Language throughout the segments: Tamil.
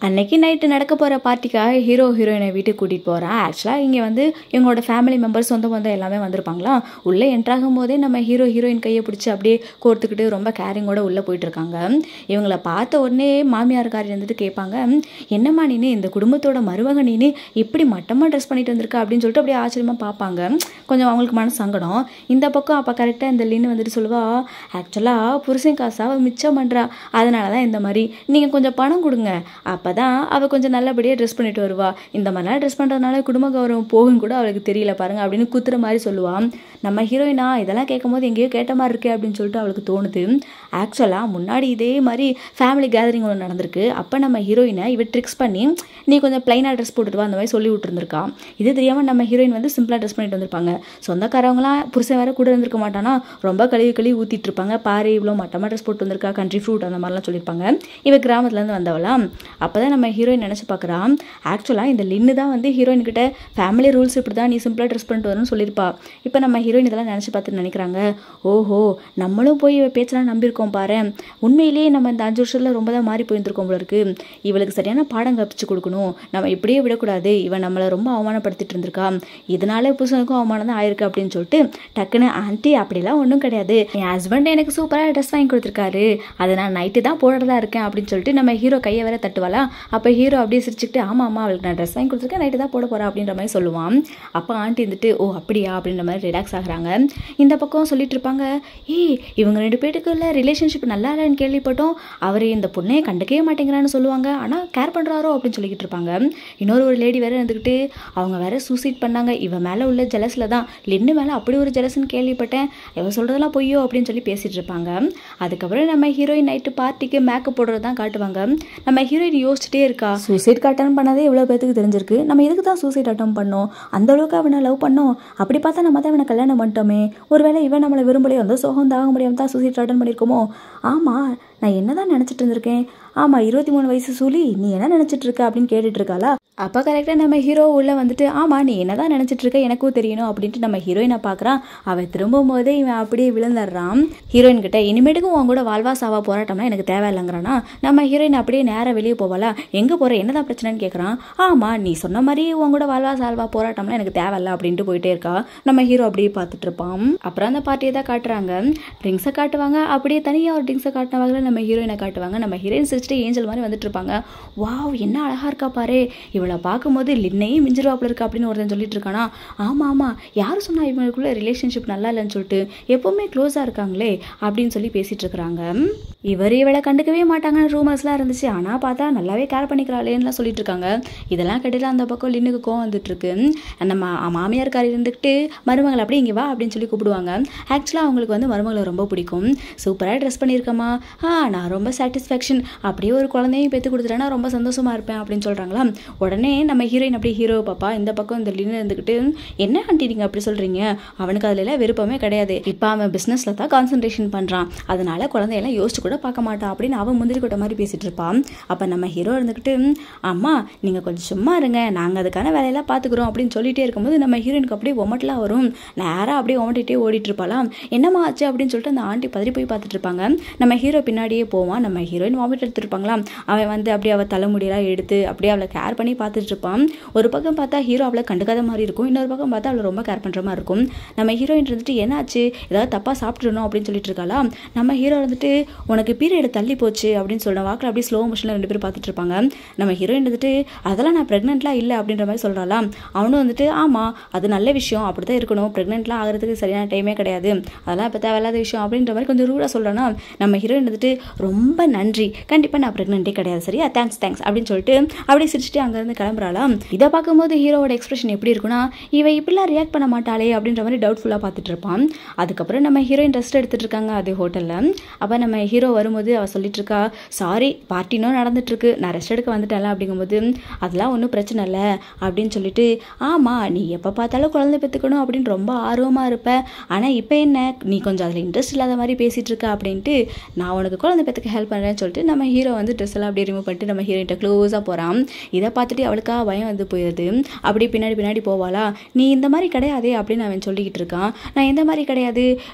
அன்னைக்கு நைட்டு நடக்க போகிற பார்ட்டிக்காக ஹீரோயினை வீட்டுக்கு கூட்டிகிட்டு போகிறான். ஆக்சுவலாக இங்கே வந்து இவங்களோட ஃபேமிலி மெம்பர்ஸ் சொந்த பந்தம் எல்லாமே வந்திருப்பாங்களாம். உள்ளே என்ட்ராகும் போதே நம்ம ஹீரோயின் கையை பிடிச்சி அப்படியே கோர்த்துக்கிட்டு ரொம்ப கேரிங்கோட உள்ளே போயிட்டுருக்காங்க. இவங்கள பார்த்த உடனே மாமியார்காரி இருந்துட்டு கேட்பாங்க, என்னம்மா நீனு இந்த குடும்பத்தோட மருமக நீனு இப்படி மட்டமாக ட்ரெஸ் பண்ணிட்டு வந்திருக்கா அப்படின்னு சொல்லிட்டு அப்படியே ஆச்சரியமாக பார்ப்பாங்க. கொஞ்சம் அவங்களுக்கு மனசு சங்கடம். இந்த பக்கம் அப்போ கரெக்டாக இந்த லின்னு வந்துட்டு சொல்லுவா, ஆக்சுவலாக புருஷன் காசாக மிச்சம் பண்ணுறா, அதனால தான் இந்த மாதிரி நீங்கள் கொஞ்சம் பணம் கொடுங்க, அப்போ தான் அவள் கொஞ்சம் நல்லபடியாக ட்ரெஸ் பண்ணிட்டு வருவா. இந்த மாதிரிலாம் ட்ரெஸ் பண்ணுறதுனால குடும்ப கௌரவம் போகும் கூட அவளுக்கு தெரியல பாருங்க அப்படின்னு குத்துற மாதிரி சொல்லுவான். நம்ம ஹீரோயினா இதெல்லாம் கேட்கும் போது எங்கேயோ கேட்ட மாதிரி இருக்கே அப்படின்னு சொல்லிட்டு அவளுக்கு தோணுது. ஆக்சுவலாக முன்னாடி இதே மாதிரி ஃபேமிலி கேதரிங் ஒன்று நடந்திருக்கு. அப்போ நம்ம ஹீரோயினை இவ ட்ரிக்ஸ் பண்ணி நீ கொஞ்சம் ப்ளைனாக ட்ரெஸ் போட்டுட்டு வா அந்த மாதிரி சொல்லி விட்டுருந்துருக்கா. இது தெரியாமல் நம்ம ஹீரோயின் வந்து சிம்பிளாக ட்ரெஸ் பண்ணிட்டு வந்திருப்பாங்க. சொந்தக்காரவங்களாம் புருஷன் வேற கூட இருந்திருக்க மாட்டானா, ரொம்ப கழுவி ஊற்றிட்டு இருப்பாங்க. பாரு இவ்வளோ மட்டமாக ட்ரெஸ் போட்டு வந்திருக்கா, கண்ட்ரி ஃப்ரூட் அந்த மாதிரிலாம் சொல்லியிருப்பாங்க. இவ கிராமத்துலேருந்து வந்தவளாம். அப்போ தான் நம்ம ஹீரோயின் நினச்சி பார்க்குறான், ஆக்சுவலாக இந்த லின்னு தான் வந்து ஹீரோயின் கிட்ட ஃபேமிலி ரூல்ஸ் இப்படி தான், நீ சிம்பிளாக ட்ரெஸ் பண்ணிட்டு வரணும்னு சொல்லியிருப்பா. இப்போ நம்ம ஹீரோயின் இதெல்லாம் நினச்சி பார்த்துட்டு நினைக்கிறாங்க, ஓஹோ நம்மளும் போய் இவ பேச்செல்லாம் நம்பியிருக்கோம் பாரு, உண்மையிலேயே நம்ம இந்த 5 வருஷத்தில் ரொம்ப தான் மாறி போயிருந்துருக்கோம் போல இருக்கு, இவளுக்கு சரியான பாடம் கற்பிச்சு கொடுக்கணும், நம்ம இப்படியே விடக்கூடாது, இவன் நம்மளை ரொம்ப அவமானப்படுத்திட்டு இருந்திருக்கா, இதனால புருஷனுக்கும் அவமானம் தான் ஆயிருக்கு அப்படின்னு சொல்லிட்டு டக்குன்னு, ஆண்டி அப்படிலாம் ஒன்றும் கிடையாது, என் ஹஸ்பண்ட் எனக்கு சூப்பராக ட்ரெஸ் வாங்கி கொடுத்துருக்காரு, அதை நான் நைட்டு தான் போடுறதா இருக்கேன் அப்படின்னு சொல்லிட்டு நம்ம ஹீரோ கையை வேற தட்டுவாளா. அப்போ ஹீரோ அப்படியே சிரிச்சுக்கிட்டு, ஆமாம் அவளுக்கு நான் ட்ரெஸ் வாங்கி கொடுத்துருக்கேன், நைட்டு தான் போட போகிறேன் அப்படின்ற மாதிரி சொல்லுவான். அப்போ ஆண்டி வந்துட்டு, ஓ அப்படியா அப்படின்ற மாதிரி ரிலாக்ஸ் ஆகுறாங்க. இந்த பக்கம் சொல்லிட்டு இருப்பாங்க, இவங்க 2 பேருக்குள்ள ரிலேஷன்ஷிப் நல்லா இல்லைன்னு கேள்விப்பட்டோம், அவர் இந்த பொண்ணையை கண்டுக்கவே மாட்டேங்கிறான்னு சொல்லுவாங்க, ஆனால் கேர் பண்ணுறாரோ அப்படின்னு சொல்லிக்கிட்டு இருப்பாங்க. ஒரு லேடி வேற இருந்துக்கிட்டு, அவங்க வேற சூசைட் பண்ணாங்க, இவன் மேலே உள்ள ஜெலஸில் தான், லின்னு மேலே அப்படி ஒரு ஜெலஸ்ன்னு கேள்விப்பட்டேன், இவன் சொல்கிறதெல்லாம் பொய்யோ அப்படின்னு சொல்லி பேசிகிட்டு இருப்பாங்க. அதுக்கப்புறம் நம்ம ஹீரோயின் நைட்டு பார்ட்டிக்கு மேக்கப் போடுறது தான் காட்டுவாங்க. நம்ம ஹீரோயின் யோசிச்சுட்டே இருக்கா, சூசைட் அட்டன் பண்ணதே இவ்வளோ பேருக்கு தெரிஞ்சிருக்கு, நம்ம இதுக்கு தான் சூசைட் அட்டன் பண்ணோம், அந்த அளவுக்கு அவனை லவ் பண்ணோம், அப்படி பார்த்தா நம்ம தான் இவனை கல்யாணம் பண்ணிட்டோமே, ஒருவேளை இவன் நம்மளை விரும்பலையோ அந்த சோகம் தாங்க முடியாமல் தான் சூசைட் அட்டன் பண்ணியிருக்கோமோ, ஆமாம் நான் என்ன தான் நினச்சிட்டு இருந்திருக்கேன், ஆமாம் 23 வயசு சூலி நீ என்ன நினச்சிட்டு இருக்க அப்படின்னு கேட்டுட்டு இருக்காளா. அப்போ கரெக்டாக நம்ம ஹீரோ உள்ளே வந்துட்டு, ஆமாம் நீ என்ன தான் நினச்சிட்டு இருக்க எனக்கும் தெரியணும் அப்படின்ட்டு நம்ம ஹீரோயினை பார்க்குறான். அவன் திரும்பும் போதே இவன் அப்படியே விழுந்துடுறான். ஹீரோயின் கிட்ட, இனிமேட்டுக்கும் உன் கூட வாழ்வா சாவா போராட்டம்னா எனக்கு தேவையில்லைங்கிறானா. நம்ம ஹீரோயின் அப்படியே நேராக வெளியே போவாளா, எங்கே போகிற என்னதான் பிரச்சனைன்னு கேட்குறான். ஆமாம் நீ சொன்ன மாதிரி உன் கூட வாழ்வா சால்வா போராட்டம்னா எனக்கு தேவையில்லை அப்படின்ட்டு போயிட்டே இருக்கா. நம்ம ஹீரோ அப்படியே பார்த்துட்டு இருப்பான். அப்புறம் அந்த பார்ட்டியை தான் காட்டுறாங்க. ட்ரிங்க்ஸை காட்டுவாங்க, அப்படியே தனியாக ஒரு ட்ரிங்க்ஸை காட்டினவாங்க நம்ம ஹீரோயினை காட்டுவாங்க. நம்ம ஹீரோயின் சிரிச்சுட்டு ஏஞ்சல் மாதிரி வந்துட்டு இருப்பாங்க. வாவ் என்ன அழகா இருக்கா பாரு, இவளை பார்க்கும்போது லின்னையும் மிஞ்சிருவாப்புல இருக்கு அப்படின்னு ஒருத்தன் சொல்லிட்டு இருக்கானா. ஆமாம் யார் சொன்னா இவங்களுக்குள்ள ரிலேஷன்ஷிப் நல்லா இல்லைன்னு சொல்லிட்டு, எப்பவுமே க்ளோஸாக இருக்காங்களே அப்படின்னு சொல்லி பேசிட்டு இருக்கிறாங்க. இவர் இவளை கண்டுக்கவே மாட்டாங்கன்னு ரூமர்ஸ்லாம் இருந்துச்சு, ஆனால் பார்த்தா நல்லாவே கேர் பண்ணிக்கிறாளேன்னுலாம் சொல்லிட்டு இருக்காங்க. இதெல்லாம் கேட்டுட்டு அந்த பக்கம் லின்னுக்கு கோவம் வந்துட்டு இருக்கு. நம்ம மாமியார்காரி இருந்துக்கிட்டு மருமகளை அப்படியே இங்கே வா அப்படின்னு சொல்லி கூப்பிடுவாங்க. ஆக்சுவலாக அவங்களுக்கு வந்து மருமகளை ரொம்ப பிடிக்கும். சூப்பராக ட்ரெஸ் பண்ணியிருக்கம்மா, நான் ரொம்ப சாட்டிஸ்ஃபேக்ஷன், அப்படியே ஒரு குழந்தையும் பெற்று கொடுத்துட்டேன்னா ரொம்ப சந்தோஷமாக இருப்பேன் அப்படின்னு சொல்கிறாங்களா. உடனே நம்ம ஹீரோயின் அப்படியே ஹீரோ பாப்பா, இந்த பக்கம் இந்த லின்னு இருந்துக்கிட்டு, என்ன ஆண்டி நீங்கள் அப்படி சொல்கிறீங்க, அவனுக்கு அதில் விருப்பமே கிடையாது, இப்போ அவன் பிஸ்னஸில் தான் கான்சன்ட்ரேஷன் பண்ணுறான், அதனால குழந்தையெல்லாம் யோசிச்சு கூட பார்க்க மாட்டான் அப்படின்னு அவன் முந்திரி கொட்ட மாதிரி பேசிகிட்டு இருப்பான். அப்போ நம்ம ஹீரோ இருந்துக்கிட்டு, அம்மா நீங்கள் கொஞ்சம் சும்மா இருங்க, நாங்கள் அதுக்கான வேலையெல்லாம் பார்த்துக்குறோம் அப்படின்னு சொல்லிகிட்டே இருக்கும்போது நம்ம ஹீரோயினுக்கு அப்படியே ஒமட்டெலாம் வரும். நேராக அப்படியே ஒமட்டிகிட்டே ஓடிட்டு இருப்பாளாம். என்னம்மா ஆச்சு அப்படின்னு சொல்லிட்டு அந்த ஆண்டி பதறி போய் பார்த்துட்டு இருப்பாங்க. நம்ம ஹீரோ பின்னாடியே போவான். நம்ம ஹீரோயின் வாமிட் எடுத்துருப்பாங்களாம். அவன் வந்து அப்படியே அவள் தலைமுடியெல்லாம் எடுத்து அப்படியே அவளை கேர் பண்ணி பார்த்துட்டு இருப்பான். ஒரு பக்கம் பார்த்தா ஹீரோ அவளை கண்டுக்காத மாதிரி இருக்கும், இன்னொரு பக்கம் பார்த்தா அவளை ரொம்ப கேர் பண்ணுற மாதிரி இருக்கும். நம்ம ஹீரோயின் இருந்துட்டு, என்னாச்சு ஏதாவது தப்பாக சாப்பிட்றணும் அப்படின்னு சொல்லிட்டு இருக்காளா. நம்ம ஹீரோ வந்துட்டு, உனக்கு பீரியட் தள்ளி போச்சு அப்படின்னு சொல்கிற வாக்கில் அப்படியே ஸ்லோ மோஷனில் 2 பேரும் பார்த்துட்டு இருப்பாங்க. நம்ம ஹீரோயின் வந்துட்டு, அதெல்லாம் நான் ப்ரெக்னென்ட்லாம் இல்லை அப்படின்ற மாதிரி சொல்கிறாளாம். அவனும் வந்துட்டு, ஆமாம் அது நல்ல விஷயம், அப்படி தான் இருக்கணும், ப்ரெக்னென்ட்லாம் ஆகிறதுக்கு சரியான டைமே கிடையாது, அதெல்லாம் இப்போ தேவையில்லாத விஷயம் அப்படின்ற மாதிரி கொஞ்சம் ரூடாக சொல்கிறேன்னா. நம்ம ஹீரோயின் வந்துட்டு, ரொம்ப நன்றி, கண்டிப்பாக நான் ப்ரெக்னென்ட்டே கிடையாது, சரியா, தேங்க்ஸ் அப்படின்னு சொல்லிட்டு அப்படியே சிரிச்சுட்டு அங்கேருந்து கிளம்புறாளாம். இதை பார்க்கும்போது ஹீரோவோட எக்ஸ்பிரஷன் எப்படி இருக்குன்னா, இவ இப்படிலாம் ரியாக்ட் பண்ண மாட்டாளே அப்படின்ற மாதிரி டவுட்ஃபுல்லாக பார்த்துட்டு இருப்பான். அதுக்கப்புறம் நம்ம ஹீரோயின் ரெஸ்ட் எடுத்துட்டு இருக்காங்க அது ஹோட்டலில். அப்போ நம்ம ஹீரோ வரும்போது அவள் சொல்லிட்டு இருக்கா, சாரி பார்ட்டினும் நடந்துட்டு இருக்கு, நான் ரெஸ்ட் எடுக்க வந்துட்டேன்ல அப்படிங்கும்போது, அதெல்லாம் ஒன்றும் பிரச்சனை இல்லை அப்படின்னு சொல்லிட்டு, ஆமாம் நீ எப்போ பார்த்தாலும் குழந்தை பெற்றுக்கணும் அப்படின்னு ரொம்ப ஆர்வமாக இருப்ப, ஆனால் இப்போ என்ன நீ கொஞ்சம் அதில் இன்ட்ரெஸ்ட் இல்லாத மாதிரி பேசிகிட்டு இருக்க அப்படின்ட்டு, நான் உனக்கு குழந்தை பெற்றுக்க ஹெல்ப் பண்ணுறேன்னு சொல்லிட்டு நம்ம ஹீரோ ஹீரோ வந்து ட்ரெஸ் எல்லாம் அப்படியே ரிமூவ் பண்ணிட்டு நம்ம ஹீரோயின்ட்ட க்ளோஸாக போகிறான். இதை பார்த்துட்டு அவளுக்காக பயம் வந்து போயிடுது. அப்படியே பின்னாடி போவாளா, நீ இந்த மாதிரி கிடையாதே அப்படின்னு அவன் சொல்லிக்கிட்டு இருக்கான். நான் எந்த மாதிரி கிடையாது,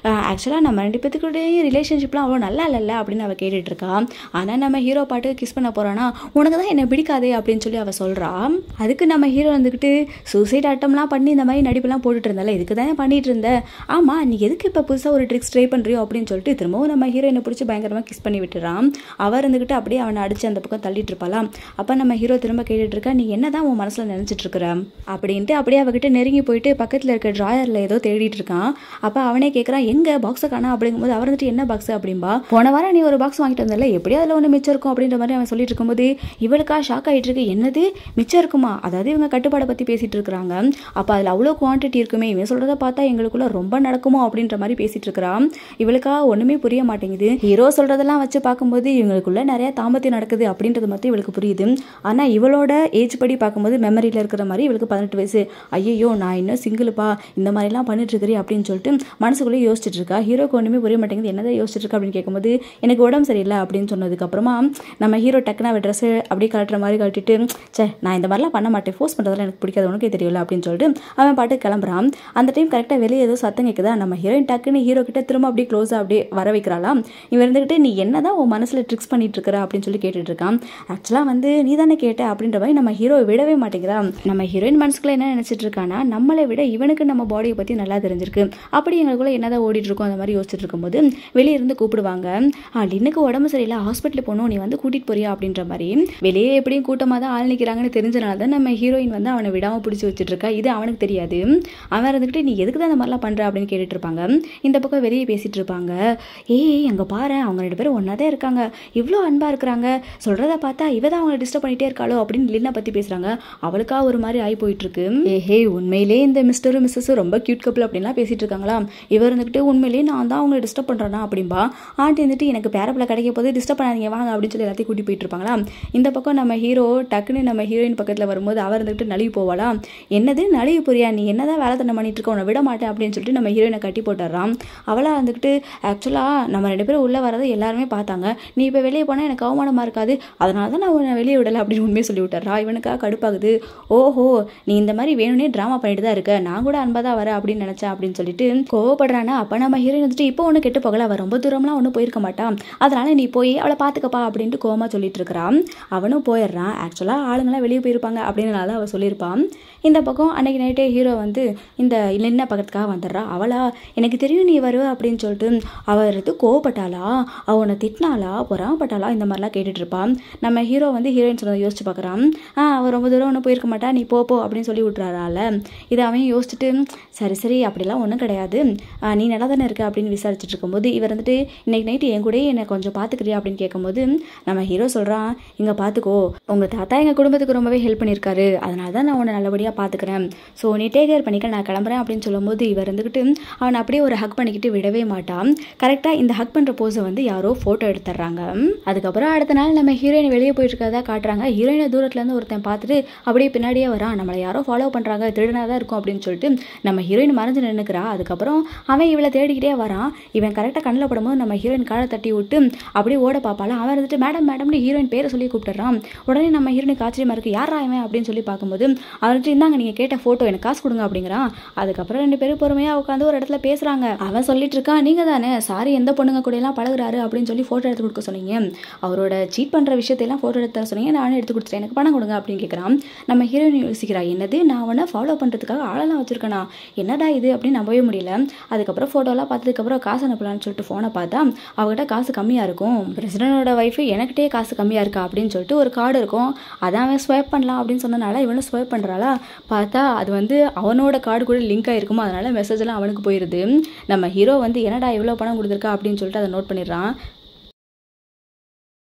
ஆக்சுவலாக நம்ம 2 பேத்துக்குடைய ரிலேஷன்ஷிப்லாம் அவ்வளோ நல்லா இல்லைல்ல அப்படின்னு அவள் கேட்டுட்டு இருக்கா. ஆனால் நம்ம ஹீரோ பாட்டு கிஸ் பண்ண போகிறானா, உனக்கு தான் என்னை பிடிக்காதே அப்படின்னு சொல்லி அவள் சொல்கிறான். அதுக்கு நம்ம ஹீரோ வந்துக்கிட்டு சூசைட் அட்டம்லாம் பண்ணி இந்த மாதிரி நடிப்பெல்லாம் போட்டுட்டு இருந்தால இதுக்கு தானே பண்ணிட்டு இருந்த, ஆமாம் நீ எதுக்கு இப்போ புதுசாக ஒரு ட்ரிக்ஸ் ட்ரை பண்ணுறியோ அப்படின்னு சொல்லிட்டு திரும்பவும் நம்ம ஹீரோயினை பிடிச்சி பயங்கரமாக கிஸ் பண்ணி விட்டுறான். அவர் இருந்துக்கிட்டு அப்படியே அவனை அடித்து அந்த பக்கம் தள்ளிட்டு இருப்பாளாம். அப்போ நம்ம ஹீரோ திரும்ப கேட்டுட்டு இருக்கா, நீ என்ன தான் உன் மனசில் நினச்சிட்டு இருக்கிற அப்படின்ட்டு அப்படியே அவகிட்ட நெருங்கி போயிட்டு பக்கத்தில் இருக்க ட்ராயரில் ஏதோ தேடிட்டு இருக்கான். அப்போ அவனே கேட்குறான், எங்கே பாக்ஸை காணா அப்படிங்கும்போது அவர் வந்துட்டு என்ன பாக்ஸ் அப்படின்பா, போன வாரம் நீ ஒரு பாக்ஸ் வாங்கிட்டு வந்தல எப்படி அதில் ஒன்று மிச்சம் இருக்கும் அப்படின்ற மாதிரி அவன் சொல்லிட்டு இருக்கும்போது இவளுக்கா ஷாக் ஆகிட்டு இருக்கு. என்னது மிச்சம் இருக்குமா, அதாவது இவங்க கட்டுப்பாடை பற்றி பேசிட்டு இருக்கிறாங்க. அப்போ அதில் அவ்வளோ குவான்டிட்டி இருக்குமே, இவன் சொல்கிறத பார்த்தா எங்களுக்குள்ள ரொம்ப நடக்குமோ அப்படின்ற மாதிரி பேசிட்டு இருக்கிறான். இவளுக்கா ஒன்றுமே புரிய மாட்டேங்குது. ஹீரோ சொல்கிறதெல்லாம் வச்சு பார்க்கும்போது இவங்களுக்குள்ள நிறைய தாம்பத்தியம் நடக்குது அப்படின்றது மட்டும் இவளுக்கு புரியுது. ஆனால் இவளோட ஏஜ் படி பார்க்கும்போது மெமரியில் இருக்கிற மாதிரி இவளுக்கு 18 வயசு. ஐயோ நான் இன்னும் சிங்கிள்ப்பா, இந்த மாதிரிலாம் பண்ணிட்டு இருக்கிறேன் அப்படின்னு சொல்லிட்டு மனசுக்குள்ளே யோசிச்சுட்டு இருக்கா. ஹீரோக்கு ஒன்றுமே புரிய மாட்டேங்குது, என்னதான் யோசிச்சுட்டு இருக்கா அப்படின்னு கேட்கும்போது எனக்கு உடம்பு சரியில்லை அப்படின்னு சொன்னதுக்கப்புறமா நம்ம ஹீரோ டக்குன்னு அவள் ட்ரெஸ்ஸு அப்படியே கழட்டுற மாதிரி கழட்டிட்டு, சே நான் இந்த மாதிரிலாம் பண்ண மாட்டேன், ஃபோர்ஸ் பண்ணுறதுலாம் எனக்கு பிடிக்காது, உனக்கே தெரியல அப்படின்னு சொல்லிட்டு அவன் பாட்டு கிளம்புறான். அந்த டைம் கரெக்டாக வெளியே ஏதோ சத்தம் கேட்குதா. நம்ம ஹீரோயின் டக்குன்னு ஹீரோ கிட்ட திரும்ப அப்படியே க்ளோஸாக அப்படியே வர வைக்கிறாளாம். இவன் இருந்துக்கிட்டு நீ என்ன தான் உன் மனசில் ட்ரிக்ஸ் பண்ணிட்டு இருக்கிற அப்படின்னு சொல்லி கேட்டுட்டு இருக்கான். ஆக்சுவலாக வந்து நீ தானே கேட்ட அப்படின்ற மாதிரி நம்ம ஹீரோ விடவே மாட்டேங்கிறான். நம்ம ஹீரோயின் மனசுக்குள்ள என்ன நினச்சிட்டு இருக்கானா, நம்மளை விட இவனுக்கு நம்ம பாடியை பற்றி நல்லா தெரிஞ்சிருக்கு, அப்படி எங்களுக்குள்ள என்னதான் ஓடிட்டு இருக்கோம் அந்த மாதிரி யோசிச்சுட்டு இருக்கும்போது வெளியே இருந்து கூப்பிடுவாங்க. லின்னுக்கு உடம்பு சரியில்லை, ஹாஸ்பிட்டல் போகணும், நீ வந்து கூட்டிகிட்டு போறியா அப்படின்ற மாதிரி. வெளியே எப்படியும் கூட்டமாக தான் ஆள் நிற்கிறாங்கன்னு தெரிஞ்சனால தான் நம்ம ஹீரோயின் வந்து அவனை விடாமல் பிடிச்சி வச்சுட்டு இருக்கா. இது அவனுக்கு தெரியாது. அவன் இருந்துக்கிட்டு நீ எதுக்கு தான் இந்த மாதிரிலாம் பண்ணுற அப்படின்னு கேட்டுட்டு இருப்பாங்க. இந்த பக்கம் வெளியே பேசிட்டு இருப்பாங்க. ஏய் அங்கே பாரு, அவங்க 2 பேரும் ஒன்றா தான் இருக்காங்க, இவ்வளோ அன்பாக இருக்கிறாங்க, சொல்கிறத பார்த்தா இவ தான் அவங்களை டிஸ்டர்ப் பண்ணிகிட்டே இருக்காளோ அப்படின்னு லின்னா பற்றி பேசுகிறாங்க. அவளுக்கா ஒரு மாதிரி ஆகி போயிட்டு இருக்கு. ஏஹே உண்மையிலே இந்த மிஸ்டரும் மிஸ்ஸஸும் ரொம்ப கியூட் கப்பிள் அப்படின்லாம் பேசிட்டு இருக்காங்களா. இவர் இருந்துக்கிட்டு உண்மையிலேயே நான் தான் அவங்களை டிஸ்டர்ப் பண்ணுறேன்னா அப்படின்பா. ஆண்டி வந்துட்டு எனக்கு பேரப்பில் கிடைக்க போது டிஸ்டர்ப் பண்ணாதீங்க வாங்க அப்படின்னு சொல்லி எல்லாத்தையும் கூட்டி போயிட்டு இருப்பாங்களா. இந்த பக்கம் நம்ம ஹீரோ டக்குன்னு நம்ம ஹீரோயின் பக்கத்தில் வரும்போது அவர் இருந்துக்கிட்டு நழுவி போவாளா. என்னது நழுவி போறியா, நீ என்னதான் வேலை தண்ணை பண்ணிட்டு இருக்க, உன்னை விட மாட்டேன் அப்படின்னு சொல்லிட்டு நம்ம ஹீரோயினை கட்டி போட்டுறான். அவளாக வந்துக்கிட்டு ஆக்சுவலாக நம்ம 2 பேரும் உள்ளே வரதை எல்லாருமே பார்த்தாங்க, நீ இப்போ வெளியே போனால் எனக்கு அவமானமாக இருக்காது, அதனால தான் நான் உன்னை வெளியே விடலை அப்படின்னு உண்மையை சொல்லி விட்டுறா. இவனுக்காக கடுப்பாகுது. ஓஹோ நீ இந்த மாதிரி வேணும்னே ட்ராமா பண்ணிட்டு தான் இருக்க, நான் கூட அன்பாக தான் வரேன் அப்படின்னு நினச்சேன் அப்படின்னு சொல்லிட்டு கோவப்படுறானா. அப்போ நம்ம ஹீரோயின் வந்துட்டு இப்போ ஒன்று கெட்டு போகல, அவள் ரொம்ப தூரம்லாம் ஒன்றும் போயிருக்க மாட்டான், அதனால நீ போய் அவளை பார்த்துக்கப்பா அப்படின்ட்டு கோவமாக சொல்லிட்டு இருக்கிறான். அவனும் போயிடுறான். ஆக்சுவலாக ஆளுங்களாம் வெளியே போயிருப்பாங்க அப்படின்றனால அவள் சொல்லியிருப்பான். இந்த பக்கம் அன்னைக்கு நைட்டே ஹீரோ வந்து இந்த லின்னா பக்கத்துக்காக வந்துடுறா. அவளா எனக்கு தெரியும் நீ வருவ அப்படின்னு சொல்லிட்டு அவள் கோவப்பட்டாளா, அவனை திட்டினாளா, பொறாமப்பட்டாளா, இந்த மாதிரிலாம் கேட்டுட்டு இருப்பான். நம்ம ஹீரோ வந்து ஹீரோயின் சொன்னதை யோசிச்சு பார்க்குறான். அவள் ரொம்ப தூரம் ஒன்றும் போயிருக்க மாட்டா, நீ போ அப்படின்னு சொல்லி விட்றாரால. இதை அவன் யோசிச்சுட்டு சரி அப்படிலாம் ஒன்றும் கிடையாது, நீ நல்லா தானே இருக்க அப்படின்னு விசாரிச்சுட்டு இருக்கும்போது இவர் வந்துட்டு இன்னைக்கு நைட்டு என் கூட என்னை கொஞ்சம் பார்த்துக்கிறியா அப்படின்னு கேட்கும்போது நம்ம ஹீரோ சொல்கிறான், இங்கே பார்த்துக்கோ, உங்கள் தாத்தா எங்கள் குடும்பத்துக்கு ரொம்பவே ஹெல்ப் பண்ணியிருக்காரு, அதனால தான் நான் உன்னை நல்லபடியாக பார்த்துக்கிறேன், ஸோ நீ டேக் கேர் பண்ணிக்க, நான் கிளம்புறேன் அப்படின்னு சொல்லும்போது இவர் இருந்துக்கிட்டு அவனை அப்படியே ஒரு ஹக் பண்ணிக்கிட்டு விடவே மாட்டான். கரெக்டாக இந்த ஹக் பண்ணுற போஸை வந்து யாரோ ஃபோட்டோ எடுத்துடுறாங்க. அதுக்கப்புறம் அடுத்த நாள் நம்ம ஹீரோயின் வெளியே போயிட்டு இருக்கறதா காட்டுறாங்க. ஹீரோயினை தூரத்துலேருந்து ஒருத்தன் பார்த்துட்டு அப்படியே பின்னாடியே வரான், நம்மளை யாரோ ஃபாலோ பண்ணுறாங்க, திருடனாக தான் இருக்கும் அப்படின்னு சொல்லிட்டு நம்ம ஹீரோயின் மறைஞ்சு நின்றுக்கிறா. அதுக்கப்புறம் அவன் இவளை தேடிக்கிட்டே வரான். இவன் கரெக்டாக கண்ணில் படும்போது நம்ம ஹீரோயின் காலை தட்டி விட்டு அப்படியே ஓட பார்ப்பாளா. அவன் வந்துட்டு மேடம்னு ஹீரோயின் பேரை சொல்லி கூப்பிட்டுறான். உடனே நம்ம ஹீரோயினுக்கு ஆச்சரியமா இருக்குது, யாரா இவன் அப்படின்னு சொல்லி பார்க்கும்போது அவர்கிட்ட இருந்தாங்க நீங்கள் கேட்ட ஃபோட்டோ, எனக்கு காசு கொடுங்க அப்படிங்கிறான். அதுக்கப்புறம் 2 பேரும் பொறுமையாக உட்காந்து ஒரு இடத்துல பேசுகிறாங்க. அவன் சொல்லிட்டு இருக்கான், நீங்கள் தானே சாரி எந்த பொண்ணுங்க கூட எல்லாம் பழகுறாரு அப்படின்னு சொல்லி ஃபோட்டோ எடுத்து கொடுக்க சொன்னீங்க, அவரோட சீட் பண்ணுற விஷயத்தையெல்லாம் ஃபோட்டோ எடுத்து சொன்னீங்க, நானும் எடுத்து கொடுத்துட்டேன், எனக்கு பணம் கொடுங்க அப்படின்னு கேட்குறான். நம்ம ஹீரோயின் யோசிக்கிறா, என்னது நான் அவனை ஃபாலோ பண்ணுறதுக்காக ஆளெல்லாம் வச்சிருக்கேனா, என்னடா இது அப்படின்னு நம்பவே முடியல. அதுக்கப்புறம் ஃபோட்டோலாம் பார்த்ததுக்கப்புறம் காசு அனுப்பலான்னு சொல்லிட்டு ஃபோனை பார்த்தா அவகிட்ட காசு கம்மியாக இருக்கும், பிரசிடண்டோட ஒய்ஃபு எனக்கிட்டே காசு கம்மியாக இருக்கா அப்படின்னு சொல்லிட்டு ஒரு கார்டு இருக்கும், அதான் அவன் ஸ்வைப் பண்ணலாம் அப்படின்னு சொன்னனால இவனும் ஸ்வைப் பண்ணுறாளா. பார்த்தா அது வந்து அவனோட கார்டு கூட லிங்க் ஆகிருக்குமோ, அதனால மெசேஜ்லாம் அவனுக்கு போயிடுது. நம்ம ஹீரோ வந்து என்னடா இவ்வளோ பணம் கொடுத்துருக்கா அப்படின்னு சொல்லிட்டு அதை நோட் பண்ணிடுறான்.